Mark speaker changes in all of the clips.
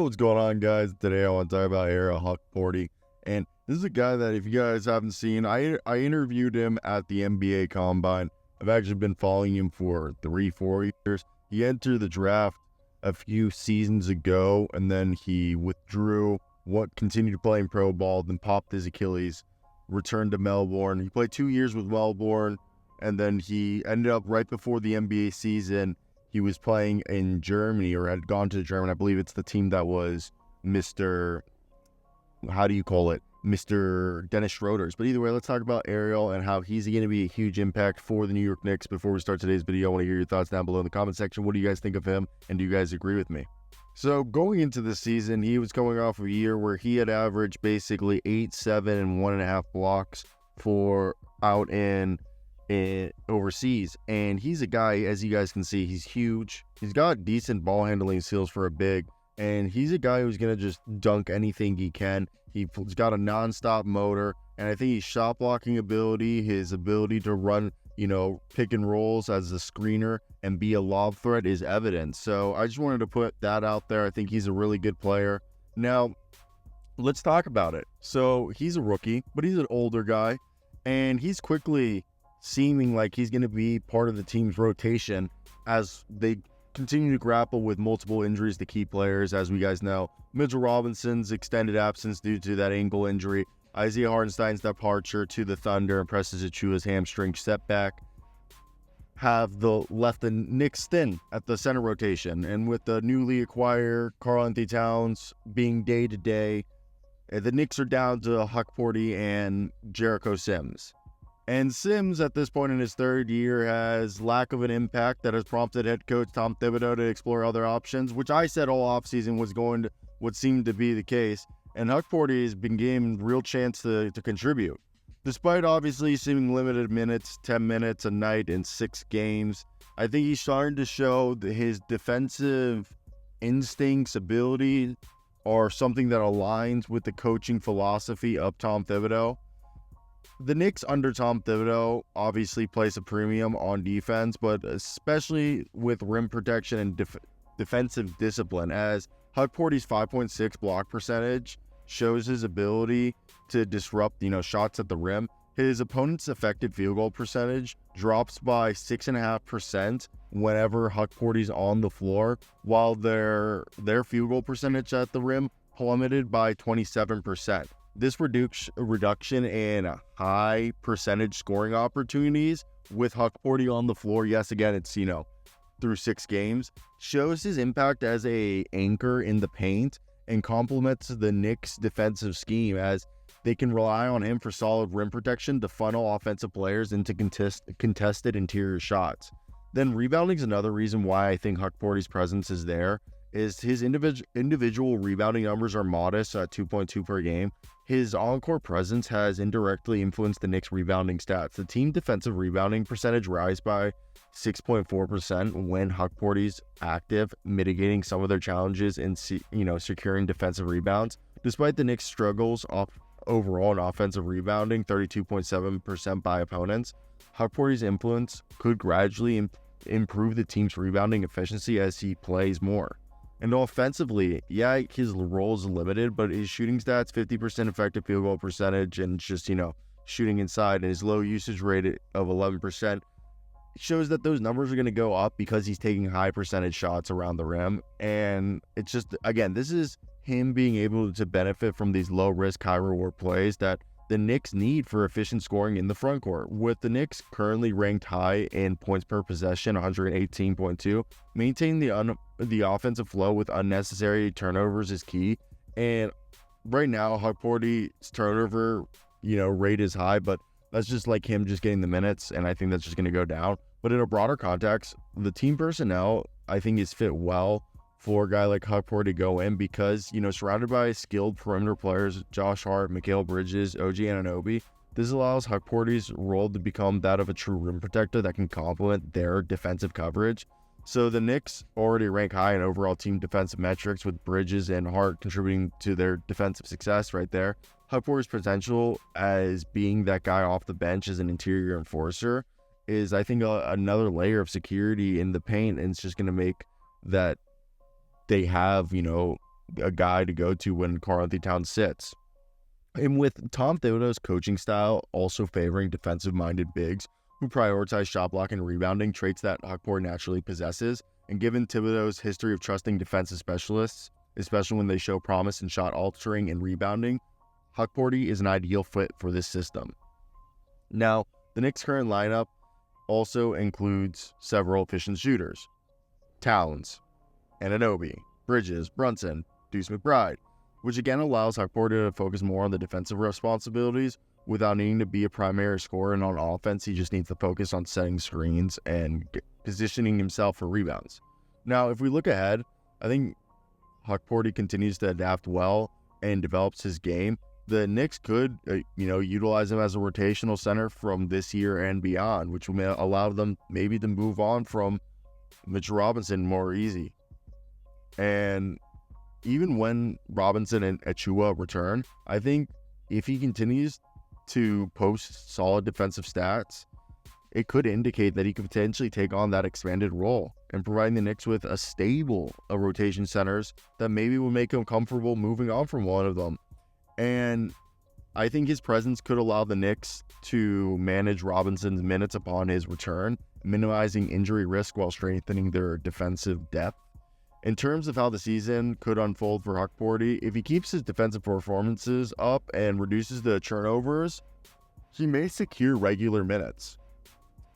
Speaker 1: What's going on, guys? Today I want to talk about Ariel Hukporti, and this is a guy that, if you guys haven't seen, I interviewed him at the NBA Combine. I've actually been following him for 3-4 years. He entered the draft a few seasons ago, and then he withdrew. Continued to play in pro ball, then popped his Achilles, returned to Melbourne. He played 2 years with Melbourne, and then he ended up right before the NBA season. He was playing in Germany, or had gone to Germany. I believe it's the team that was Mr. Mr. Dennis Schroeder's. But either way, let's talk about Ariel and how he's going to be a huge impact for the New York Knicks. Before we start today's video, I want to hear your thoughts down below in the comment section. What do you guys think of him, and do you guys agree with me? So going into the season, he was coming off a year where he had averaged basically 8, 7, and 1.5 blocks for out in overseas, and he's a guy, as you guys can see, he's huge. He's got decent ball handling skills for a big, and he's a guy who's gonna just dunk anything he can. He's got a non-stop motor, and I think his shot blocking ability, his ability to run, pick and rolls as a screener and be a lob threat is evident. So I just wanted to put that out there. I think he's a really good player. Now, let's talk about it. So he's a rookie, but he's an older guy, and he's quickly seeming like he's going to be part of the team's rotation as they continue to grapple with multiple injuries to key players. As we guys know, Mitchell Robinson's extended absence due to that ankle injury, Isaiah Hartenstein's departure to the Thunder, and Precious Achiuwa's hamstring setback have left the Knicks thin at the center rotation. And with the newly acquired Karl-Anthony Towns being day-to-day, the Knicks are down to Hukporti and Jericho Sims. And Sims, at this point in his third year, has lack of an impact that has prompted head coach Tom Thibodeau to explore other options, which I said all offseason would seem to be the case. And Hukporti has been given real chance to contribute. Despite obviously seeming limited minutes, 10 minutes a night in 6 games, I think he's starting to show that his defensive instincts, ability, are something that aligns with the coaching philosophy of Tom Thibodeau. The Knicks under Tom Thibodeau obviously place a premium on defense, but especially with rim protection and defensive discipline, as Hukporti's 5.6 block percentage shows his ability to disrupt, shots at the rim. His opponent's effective field goal percentage drops by 6.5% whenever Hukporti's on the floor, while their field goal percentage at the rim plummeted by 27%. This reduction in high percentage scoring opportunities with Hukporti on the floor, yes, again, it's, through 6 games, shows his impact as a anchor in the paint and complements the Knicks' defensive scheme, as they can rely on him for solid rim protection to funnel offensive players into contested interior shots. Then rebounding is another reason why I think Hukporti's presence is there, is his individual rebounding numbers are modest at 2.2 per game. His on-court presence has indirectly influenced the Knicks' rebounding stats. The team defensive rebounding percentage rise by 6.4% when Hukporti's active, mitigating some of their challenges in securing defensive rebounds. Despite the Knicks' struggles overall in offensive rebounding, 32.7% by opponents, Hukporti's influence could gradually improve the team's rebounding efficiency as he plays more. And offensively, yeah, his role is limited, but his shooting stats, 50% effective field goal percentage, and just, shooting inside, and his low usage rate of 11% shows that those numbers are going to go up because he's taking high percentage shots around the rim. And it's just, again, this is him being able to benefit from these low risk, high reward plays that the Knicks need for efficient scoring in the front court. With the Knicks currently ranked high in points per possession, 118.2, maintaining the offensive flow with unnecessary turnovers is key. And right now, Hukporti's turnover, rate is high, but that's just like him just getting the minutes, and I think that's just going to go down. But in a broader context, the team personnel, I think, is fit well for a guy like Hukporti to go in because, surrounded by skilled perimeter players, Josh Hart, Mikal Bridges, OG Anunoby, this allows Hukporti's role to become that of a true rim protector that can complement their defensive coverage. So the Knicks already rank high in overall team defensive metrics, with Bridges and Hart contributing to their defensive success right there. Hukporti's potential as being that guy off the bench as an interior enforcer is, I think, another layer of security in the paint, and it's just going to make that they have, a guy to go to when Karl-Anthony Towns sits. And with Tom Thibodeau's coaching style also favoring defensive-minded bigs who prioritize shot blocking and rebounding, traits that Hukporti naturally possesses, and given Thibodeau's history of trusting defensive specialists, especially when they show promise in shot altering and rebounding, Hukporti is an ideal fit for this system. Now, the Knicks' current lineup also includes several efficient shooters: Towns, Anunoby, Bridges, Brunson, Deuce McBride, which again allows Hukporti to focus more on the defensive responsibilities without needing to be a primary scorer. And on offense, he just needs to focus on setting screens and positioning himself for rebounds. Now, if we look ahead, I think Hukporti continues to adapt well and develops his game. The Knicks could, utilize him as a rotational center from this year and beyond, which will allow them maybe to move on from Mitchell Robinson more easy. And even when Robinson and Achiuwa return, I think if he continues to post solid defensive stats, it could indicate that he could potentially take on that expanded role and providing the Knicks with a stable of rotation centers that maybe will make him comfortable moving on from one of them. And I think his presence could allow the Knicks to manage Robinson's minutes upon his return, minimizing injury risk while strengthening their defensive depth. In terms of how the season could unfold for Hukporti, if he keeps his defensive performances up and reduces the turnovers, he may secure regular minutes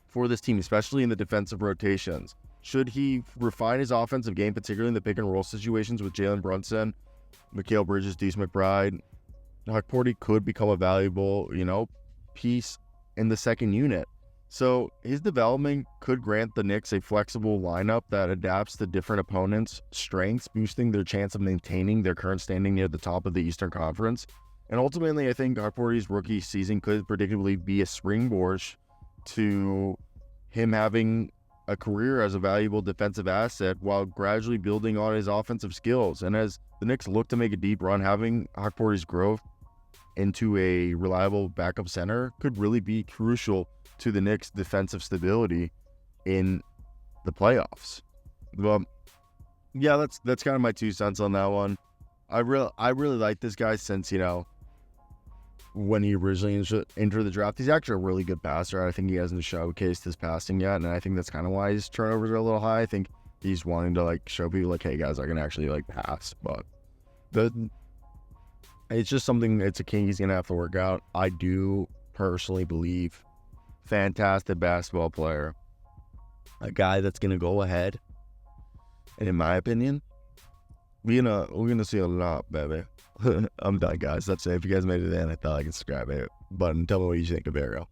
Speaker 1: for this team, especially in the defensive rotations. Should he refine his offensive game, particularly in the pick and roll situations with Jalen Brunson, Mikal Bridges, Deuce McBride, Hukporti could become a valuable, piece in the second unit. So his development could grant the Knicks a flexible lineup that adapts to different opponents' strengths, boosting their chance of maintaining their current standing near the top of the Eastern Conference. And ultimately, I think Hukporti's rookie season could predictably be a springboard to him having a career as a valuable defensive asset while gradually building on his offensive skills. And as the Knicks look to make a deep run, having Hukporti's growth into a reliable backup center could really be crucial to the Knicks' defensive stability in the playoffs. But yeah, that's kind of my 2 cents on that one. I really like this guy since, when he originally entered the draft, he's actually a really good passer. I think he hasn't showcased his passing yet, and I think that's kind of why his turnovers are a little high. I think he's wanting to show people hey guys, I can actually pass. But it's just something, it's a king he's gonna have to work out. I do personally believe fantastic basketball player, a guy that's gonna go ahead, and in my opinion, we're gonna see a lot, baby. I'm done, guys. That's it. If you guys made it in, I thought I could subscribe it. But tell me what you think of Ariel.